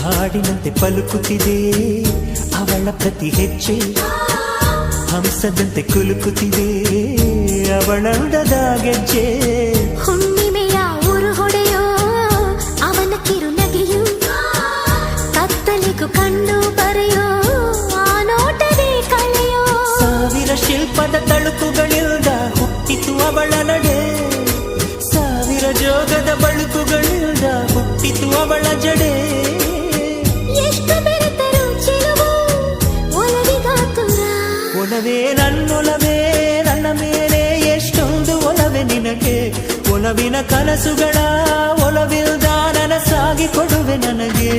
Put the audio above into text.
ಹಾಡಿನಂತೆ ಪಲುಕುತ್ತಿದೆ ಅವಳ ಪ್ರತಿ ಹೆಜ್ಜೆ, ಹಂಸದಂತೆ ಕುಲುಕುತ್ತಿದೆ ಅವಳಂದದ ಗೆಜ್ಜೆ. ಹುಣ್ಣಿಮೆಯ ಊರು ಹೊಡೆಯೋ ಅವನ ಕಿರುನಗೆಯು, ಕತ್ತಲಿಗೂ ಕಣ್ಣು ಬರೆಯೋ ಆ ನೋಟವೇ ಕಳೆಯೋ. ಸಾವಿರ ಶಿಲ್ಪದ ತಳುಕುಗಳಿಂದ ಹುಟ್ಟಿತು ಅವಳ ನಡೆ, ಸಾವಿರ ಜೋಗದ ಬಳುಕುಗಳಿಂದ ಹುಟ್ಟಿತು ಅವಳ ಜಡೆ. ಎಷ್ಟು ಬೆರೆತರು ಚೆಲುವು ಒಲವಿಗಾತುರ, ಒಲವೇ ನನ್ನೊಲವೇ ನನ್ನ ಮೇಲೆ ಎಷ್ಟೊಂದು ಒಲವೇ ನಿನಗೆ. ಒಲವಿನ ಕನಸುಗಳ ಒಲವಿಲ್ದ ನನಸಾಗಿ ಕೊಡುವೆ ನನಗೆ.